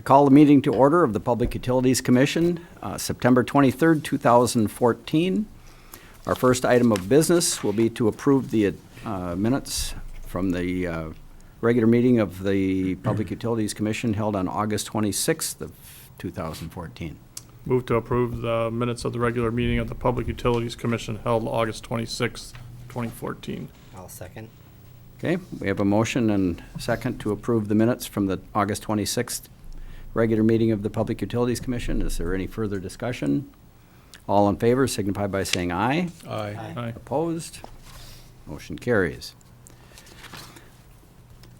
call the meeting to order of the Public Utilities Commission, September 23rd, 2014. Our first item of business will be to approve the minutes from the regular meeting of the Public Utilities Commission held on August 26th of 2014. Move to approve the minutes of the regular meeting of the Public Utilities Commission held August 26th, 2014. I'll second. Okay, we have a motion and second to approve the minutes from the August 26th regular meeting of the Public Utilities Commission. Is there any further discussion? All in favor signify by saying aye. Aye. Aye. Opposed? Motion carries.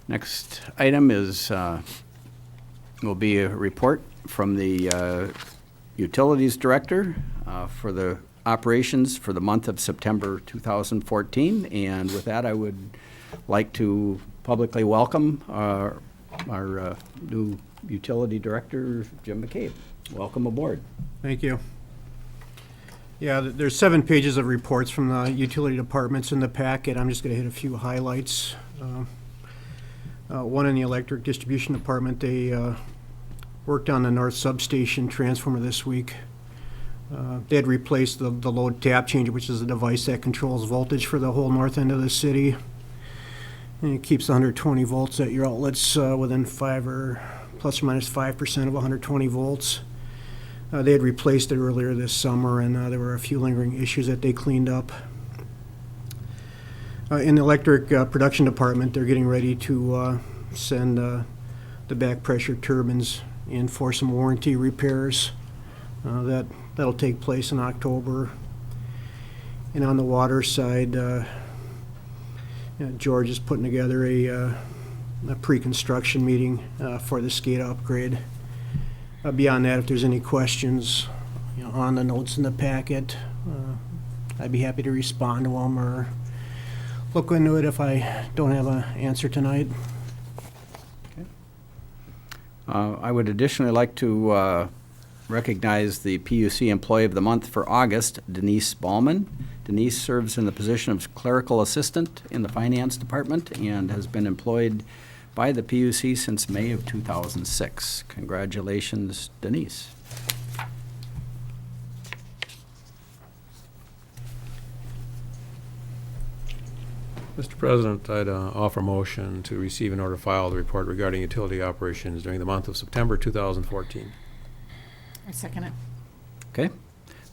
Next item is, will be a report from the Utilities Director for the operations for the month of September 2014. And with that, I would like to publicly welcome our new Utility Director, Jim McCabe. Welcome aboard. Thank you. Yeah, there's 7 pages of reports from the utility departments in the packet. I'm just going to hit a few highlights. One in the electric distribution department, they worked on the north substation transformer this week. They had replaced the load tap changer, which is a device that controls voltage for the whole north end of the city. And it keeps 120 volts at your outlets within 5 or plus or minus 5% of 120 volts. They had replaced it earlier this summer, and there were a few lingering issues that they cleaned up. In the electric production department, they're getting ready to send the back pressure turbines in for some warranty repairs. That'll take place in October. And on the water side, George is putting together a pre-construction meeting for the SCADA upgrade. Beyond that, if there's any questions on the notes in the packet, I'd be happy to respond to them or look into it if I don't have an answer tonight. Okay. I would additionally like to recognize the PUC Employee of the Month for August, Denise Ballman. Denise serves in the position of clerical assistant in the finance department and has been employed by the PUC since May of 2006. Congratulations, Denise. Mr. President, I'd offer motion to receive and order file the report regarding utility operations during the month of September 2014. I second it. Okay.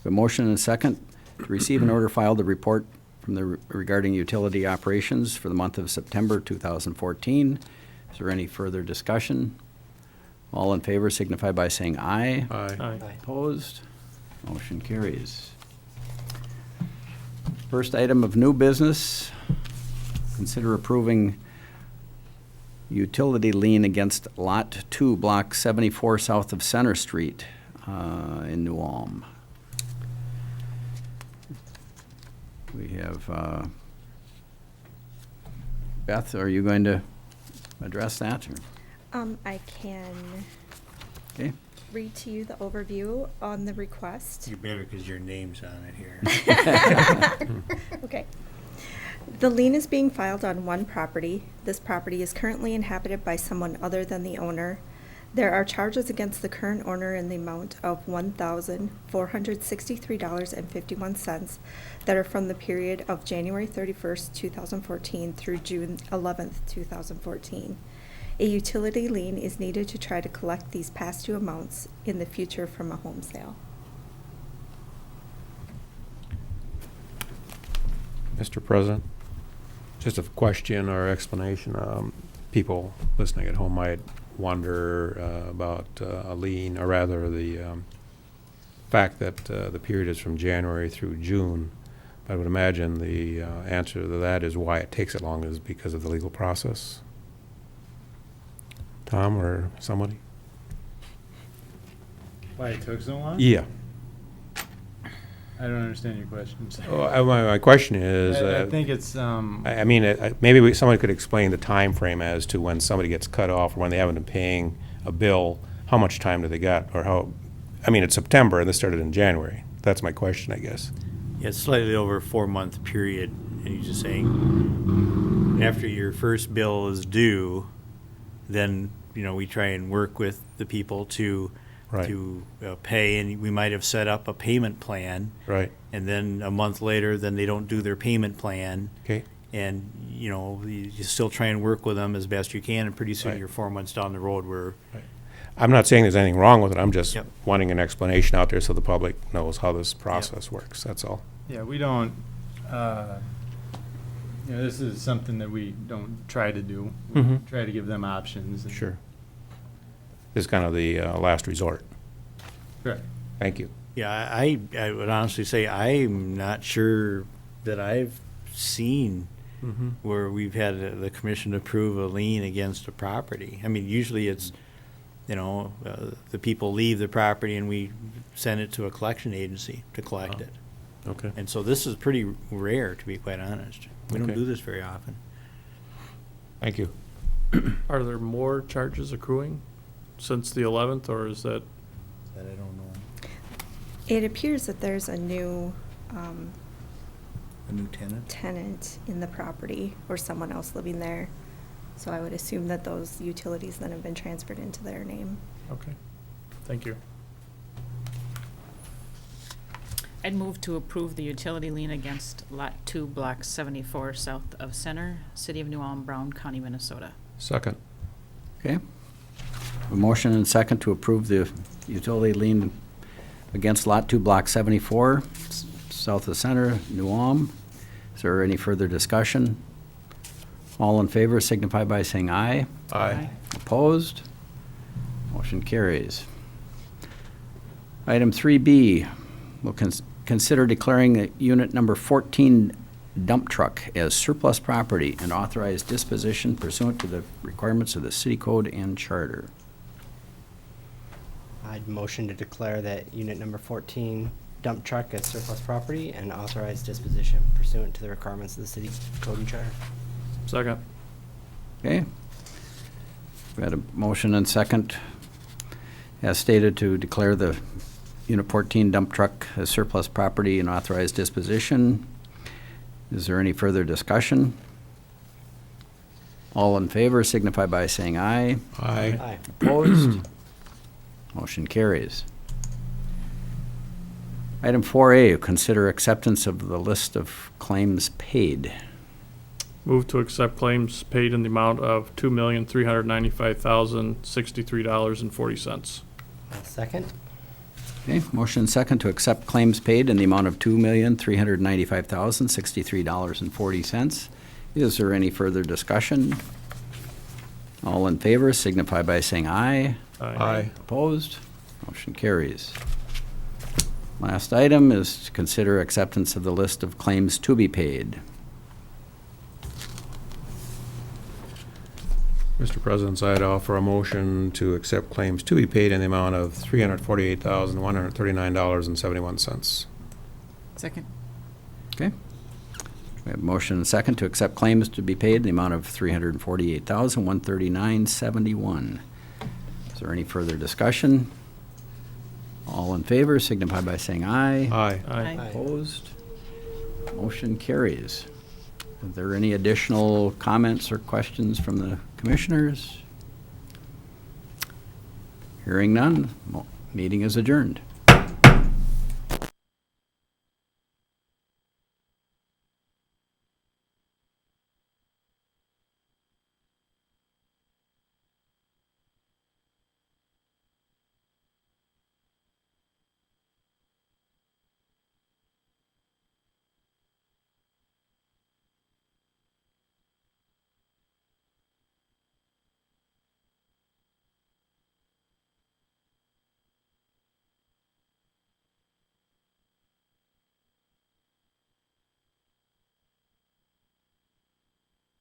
A motion and a second to receive and order file the report from the regarding utility operations for the month of September 2014. Is there any further discussion? All in favor signify by saying aye. Aye. Aye. Opposed? Motion carries. First item of new business, consider approving utility lien against Lot 2, Block 74 south of Center Street in New Ulm. We have, Beth, are you going to address that? Or? I can Okay. read to you the overview on the request. You better, because your name's on it here. Okay. The lien is being filed on one property. This property is currently inhabited by someone other than the owner. There are charges against the current owner in the amount of $1,463.51 that are from the period of January 31st, 2014 through June 11th, 2014. A utility lien is needed to try to collect these past due amounts in the future from a home sale. Mr. President, just a question or explanation. People listening at home might wonder about a lien, or rather the fact that the period is from January through June. I would imagine the answer to that is why it takes it long is because of the legal process. Tom or somebody? Why it took so long? Yeah. I don't understand your question. My question is, I think it's I mean, maybe someone could explain the time frame as to when somebody gets cut off or when they haven't been paying a bill. How much time do they got, or how? I mean, it's September and this started in January. That's my question, I guess. Yeah, it's slightly over a 4-month period, and you're just saying after your first bill is due, then we try and work with the people to Right. pay, and we might have set up a payment plan, Right, and then a month later, then they don't do their payment plan, okay, and, you still try and work with them as best you can, and pretty soon Right. you're 4 months down the road where, I'm not saying there's anything wrong with it, I'm just Yep. wanting an explanation out there so the public knows how this process works, that's all. Yeah, we don't, this is something that we don't try to do. We Mhm. try to give them options. and- Sure. This is kind of the last resort. Correct. Thank you. yeah, I would honestly say I'm not sure that I've seen where we've had the commission approve a lien against a property. I mean, usually it's, the people leave the property and we send it to a collection agency to collect it. Okay. And so this is pretty rare, to be quite honest. We don't Okay. do this very often. Thank you. Are there more charges accruing since the 11th, or is that, That I don't know. It appears that there's a new A new tenant? tenant in the property or someone else living there. So I would assume that those utilities then have been transferred into their name. okay, thank you. I'd move to approve the utility lien against Lot 2, Block 74, south of Center, City of New Ulm, Brown County, Minnesota. Second. Okay. A motion and second to approve the utility lien against Lot 2, Block 74, south of Center, New Ulm. Is there any further discussion? All in favor signify by saying aye. Aye. Opposed? Motion carries. Item 3B, we'll consider declaring that unit number 14 dump truck as surplus property and authorize disposition pursuant to the requirements of the city code and charter. I'd motion to declare that unit number 14 dump truck as surplus property and authorize disposition pursuant to the requirements of the city code and charter. Second, Okay? We had a motion and second, as stated, to declare the Unit 14 dump truck as surplus property and authorize disposition. Is there any further discussion? All in favor signify by saying aye. Aye. Aye. Opposed? Motion carries. Item 4A, consider acceptance of the list of claims paid. move to accept claims paid in the amount of $2,395,063.40. Second? Okay, motion and second to accept claims paid in the amount of $2,395,063.40. Is there any further discussion? All in favor signify by saying aye. Aye. Opposed? Motion carries. Last item is to consider acceptance of the list of claims to be paid. Mr. President, I'd offer a motion to accept claims to be paid in the amount of $348,139.71. Second. Okay. We have a motion and second to accept claims to be paid in the amount of $348,139.71. Is there any further discussion? All in favor signify by saying aye. Aye. Aye. Aye. Opposed? Motion carries. Are there any additional comments or questions from the commissioners? Hearing none, meeting is adjourned.